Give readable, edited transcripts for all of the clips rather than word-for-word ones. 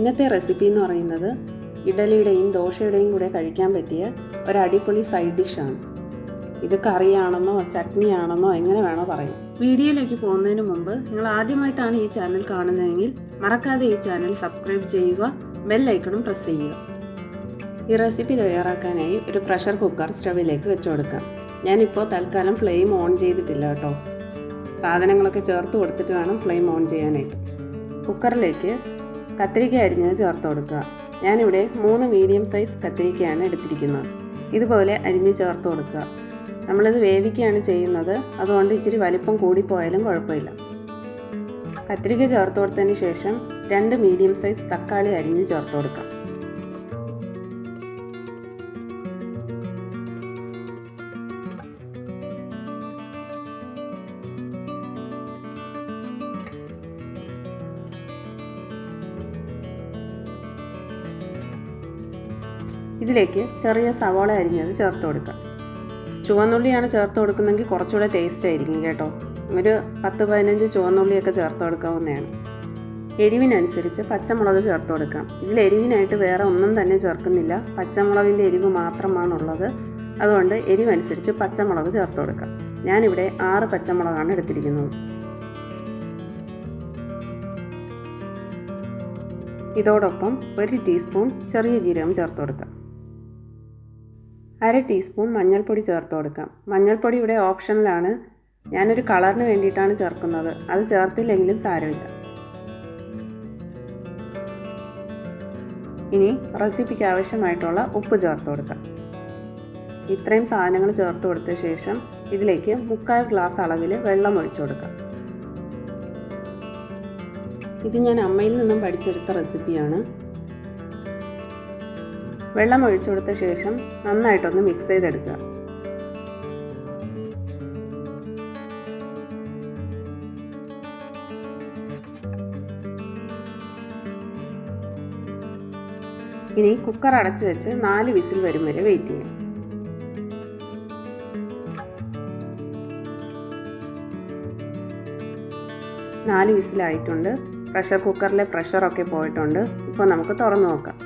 ഇന്നത്തെ റെസിപ്പി എന്ന് പറയുന്നത് ഇഡലിയുടെയും ദോശയുടെയും കൂടെ കഴിക്കാൻ പറ്റിയ ഒരു അടിപൊളി സൈഡ് ഡിഷാണ്. ഇത് കറിയാണെന്നോ ചട്നിയാണെന്നോ എങ്ങനെ വേണോ പറയും. വീഡിയോയിലേക്ക് പോകുന്നതിന് മുമ്പ് നിങ്ങൾ ആദ്യമായിട്ടാണ് ഈ ചാനൽ കാണുന്നതെങ്കിൽ മറക്കാതെ ഈ ചാനൽ സബ്സ്ക്രൈബ് ചെയ്യുക, ബെൽ ഐക്കണും പ്രസ് ചെയ്യുക. ഈ റെസിപ്പി തയ്യാറാക്കാനായി ഒരു പ്രഷർ കുക്കർ സ്റ്റവിലേക്ക് വെച്ച് കൊടുക്കാം. ഞാനിപ്പോൾ തൽക്കാലം ഫ്ലെയിം ഓൺ ചെയ്തിട്ടില്ല കേട്ടോ. സാധനങ്ങളൊക്കെ ചേർത്ത് കൊടുത്തിട്ട് വേണം ഫ്ലെയിം ഓൺ ചെയ്യാനായിട്ട്. കുക്കറിലേക്ക് കത്തിരിക്ക അരിഞ്ഞത് ചേർത്ത് കൊടുക്കുക. ഞാനിവിടെ 3 മീഡിയം സൈസ് കത്തിരിക്കയാണ് എടുത്തിരിക്കുന്നത്. ഇതുപോലെ അരിഞ്ഞ് ചേർത്ത് കൊടുക്കുക. നമ്മളിത് വേവിക്കുകയാണ് ചെയ്യുന്നത്, അതുകൊണ്ട് ഇച്ചിരി വലിപ്പം കൂടിപ്പോയാലും കുഴപ്പമില്ല. കത്തിരിക്ക ചേർത്ത് കൊടുത്തതിന് ശേഷം 2 മീഡിയം സൈസ് തക്കാളി അരിഞ്ഞ് ചേർത്ത് കൊടുക്കാം. ഇതിലേക്ക് ചെറിയ സവാള അരിഞ്ഞത് ചേർത്ത് കൊടുക്കാം. ചുവന്നുള്ളിയാണ് ചേർത്ത് കൊടുക്കുന്നതെങ്കിൽ കുറച്ചുകൂടെ ടേസ്റ്റ് ആയിരിക്കും കേട്ടോ. ഒരു 10-15 ചുവന്നുള്ളിയൊക്കെ ചേർത്ത് കൊടുക്കാവുന്നതാണ്. എരിവിനനുസരിച്ച് പച്ചമുളക് ചേർത്ത് കൊടുക്കാം. ഇതിൽ എരിവിനായിട്ട് വേറെ ഒന്നും തന്നെ ചേർക്കുന്നില്ല, പച്ചമുളകിൻ്റെ എരിവ് മാത്രമാണുള്ളത്. അതുകൊണ്ട് എരിവനുസരിച്ച് പച്ചമുളക് ചേർത്ത് കൊടുക്കാം. ഞാനിവിടെ 6 പച്ചമുളകാണ് എടുത്തിരിക്കുന്നത്. ഇതോടൊപ്പം 1 ടീസ്പൂൺ ചെറിയ ജീരകം ചേർത്ത് കൊടുക്കാം. 1/2 ടീസ്പൂൺ മഞ്ഞൾപ്പൊടി ചേർത്ത് കൊടുക്കാം. മഞ്ഞൾപ്പൊടി ഇവിടെ ഓപ്ഷണലാണ്, ഞാനൊരു കളറിന് വേണ്ടിയിട്ടാണ് ചേർക്കുന്നത്. അത് ചേർത്തില്ലെങ്കിലും സാരമില്ല. ഇനി റെസിപ്പിക്ക് ആവശ്യമായിട്ടുള്ള ഉപ്പ് ചേർത്ത് കൊടുക്കാം. ഇത്രയും സാധനങ്ങൾ ചേർത്ത് കൊടുത്ത ശേഷം ഇതിലേക്ക് 1/4 ഗ്ലാസ് അളവിൽ വെള്ളം ഒഴിച്ചു കൊടുക്കാം. ഇത് ഞാൻ അമ്മയിൽ നിന്നും പഠിച്ചെടുത്ത റെസിപ്പിയാണ്. വെള്ളം ഒഴിച്ചു കൊടുത്ത ശേഷം നന്നായിട്ടൊന്ന് മിക്സ് ചെയ്തെടുക്കുക. ഇനി കുക്കർ അടച്ചു വെച്ച് 4 വിസിൽ വരും വരെ വെയിറ്റ് ചെയ്യാം. നാല് വിസിലായിട്ടുണ്ട്. പ്രഷർ കുക്കറിലെ പ്രഷറൊക്കെ പോയിട്ടുണ്ട്. ഇപ്പോൾ നമുക്ക് തുറന്നു നോക്കാം.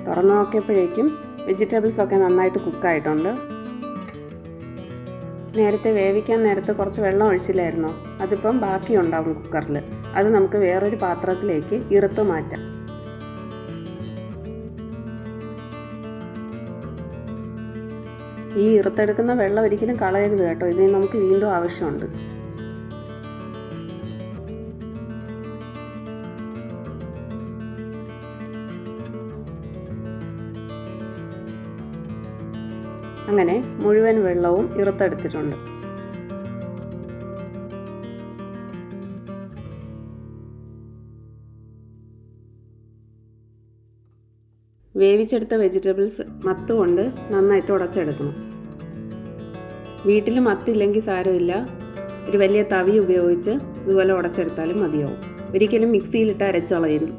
തുറന്നു നോക്കിയപ്പോഴേക്കും വെജിറ്റബിൾസൊക്കെ നന്നായിട്ട് കുക്കായിട്ടുണ്ട്. നേരത്തെ വേവിക്കാൻ നേരത്ത് കുറച്ച് വെള്ളം ഒഴിച്ചില്ലായിരുന്നോ, അതിപ്പം ബാക്കിയുണ്ടാവും കുക്കറിൽ. അത് നമുക്ക് വേറൊരു പാത്രത്തിലേക്ക് ഇറുത്ത് മാറ്റാം. ഈ ഇറുത്തെടുക്കുന്ന വെള്ളം ഒരിക്കലും കളയരുത് കേട്ടോ, ഇതിന് നമുക്ക് വീണ്ടും ആവശ്യമുണ്ട്. അങ്ങനെ മുഴുവൻ വെള്ളവും ഇറുത്തെടുത്തിട്ടുണ്ട്. വേവിച്ചെടുത്ത വെജിറ്റബിൾസ് മത്ത് കൊണ്ട് നന്നായിട്ട് ഉടച്ചെടുക്കണം. വീട്ടിൽ മത്തില്ലെങ്കിൽ സാരമില്ല, ഒരു വലിയ തവി ഉപയോഗിച്ച് ഇതുപോലെ ഉടച്ചെടുത്താലും മതിയാവും. ഒരിക്കലും മിക്സിയിലിട്ട് അരച്ചളയരുത്.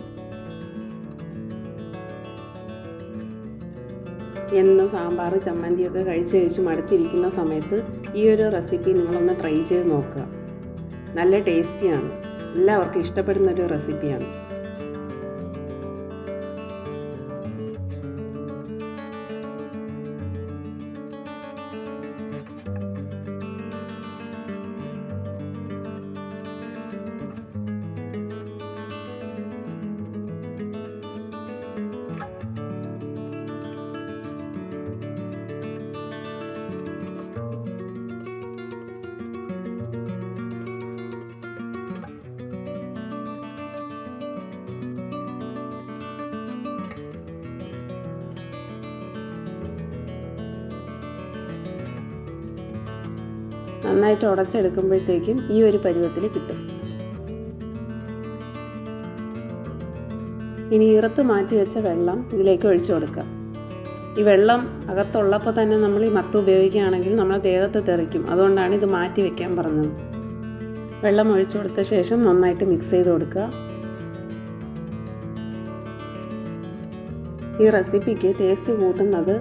എന്നും സാമ്പാർ ചമ്മന്തിയൊക്കെ കഴിച്ച് മടുത്തിരിക്കുന്ന സമയത്ത് ഈ ഒരു റെസിപ്പി നിങ്ങളൊന്ന് ട്രൈ ചെയ്ത് നോക്കുക. നല്ല ടേസ്റ്റിയാണ്, എല്ലാവർക്കും ഇഷ്ടപ്പെടുന്നൊരു റെസിപ്പിയാണ്. നന്നായിട്ട് ഉടച്ചെടുക്കുമ്പോഴത്തേക്കും ഈ ഒരു പരുവത്തിൽ കിട്ടും. ഇനി ഇറുത്ത് മാറ്റി വെച്ച വെള്ളം ഇതിലേക്ക് ഒഴിച്ചു കൊടുക്കുക. ഈ വെള്ളം അകത്തുള്ളപ്പോൾ തന്നെ നമ്മൾ ഈ മത്ത് ഉപയോഗിക്കുകയാണെങ്കിൽ നമ്മളെ ദേഹത്ത് തെറിക്കും. അതുകൊണ്ടാണ് ഇത് മാറ്റി വെക്കാൻ പറഞ്ഞത്. വെള്ളം ഒഴിച്ചു കൊടുത്ത ശേഷം നന്നായിട്ട് മിക്സ് ചെയ്ത് കൊടുക്കുക. ഈ റെസിപ്പിക്ക് ടേസ്റ്റ് കൂട്ടുന്നത്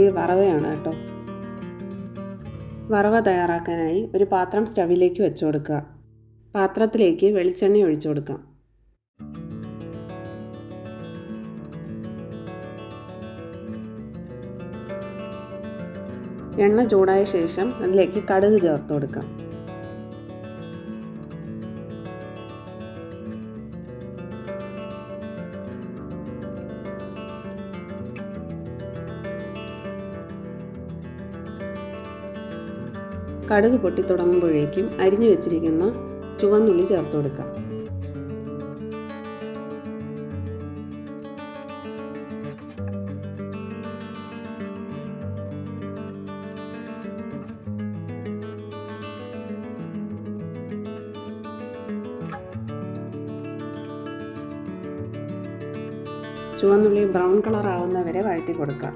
ഈ വറവയാണ് കേട്ടോ. വറവ തയ്യാറാക്കാനായി ഒരു പാത്രം സ്റ്റവിലേക്ക് വെച്ച് കൊടുക്കുക. പാത്രത്തിലേക്ക് വെളിച്ചെണ്ണ ഒഴിച്ചു കൊടുക്കാം. എണ്ണ ചൂടായ ശേഷം അതിലേക്ക് കടുക് ചേർത്ത് കൊടുക്കാം. കടുക് പൊട്ടി തുടങ്ങുമ്പോഴേക്കും അരിഞ്ഞു വെച്ചിരിക്കുന്ന ചുവന്നുള്ളി ചേർത്ത് കൊടുക്കാം. ചുവന്നുള്ളി ബ്രൗൺ കളർ ആവുന്നവരെ വഴറ്റി കൊടുക്കാം.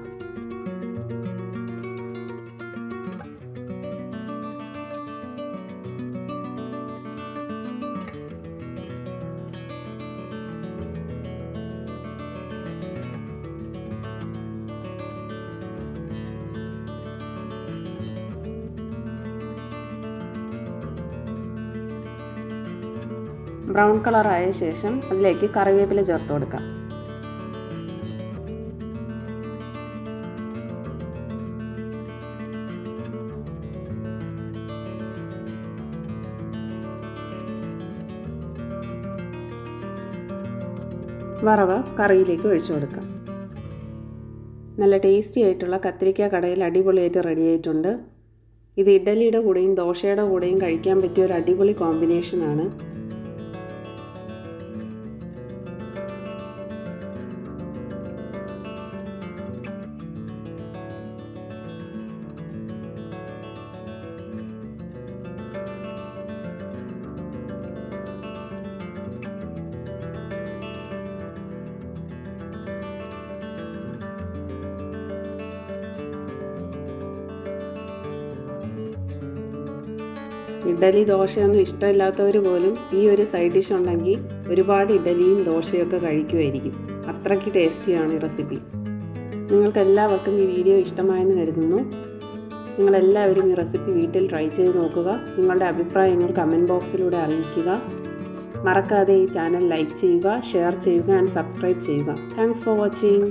ബ്രൗൺ കളർ ആയ ശേഷം അതിലേക്ക് കറിവേപ്പില ചേർത്ത് കൊടുക്കാം. വറവ് കറിയിലേക്ക് ഒഴിച്ചു കൊടുക്കാം. നല്ല ടേസ്റ്റി ആയിട്ടുള്ള കത്തിരിക്ക കടയിൽ അടിപൊളിയായിട്ട് റെഡി ആയിട്ടുണ്ട്. ഇത് ഇഡ്ഡലിയുടെ കൂടെയും ദോശയുടെ കൂടെയും കഴിക്കാൻ പറ്റിയ ഒരു അടിപൊളി കോമ്പിനേഷനാണ്. ഇഡ്ഡലി ദോശയൊന്നും ഇഷ്ടമില്ലാത്തവർ പോലും ഈ ഒരു സൈഡ് ഡിഷ് ഉണ്ടെങ്കിൽ ഒരുപാട് ഇഡ്ഡലിയും ദോശയൊക്കെ കഴിക്കുമായിരിക്കും. അത്രയ്ക്ക് ടേസ്റ്റിയാണ് ഈ റെസിപ്പി. നിങ്ങൾക്കെല്ലാവർക്കും ഈ വീഡിയോ ഇഷ്ടമായെന്ന് കരുതുന്നു. നിങ്ങളെല്ലാവരും ഈ റെസിപ്പി വീട്ടിൽ ട്രൈ ചെയ്ത് നോക്കുക. നിങ്ങളുടെ അഭിപ്രായങ്ങൾ കമൻറ്റ് ബോക്സിലൂടെ അറിയിക്കുക. മറക്കാതെ ഈ ചാനൽ ലൈക്ക് ചെയ്യുക, ഷെയർ ചെയ്യുക ആൻഡ് സബ്സ്ക്രൈബ് ചെയ്യുക. Thanks for watching.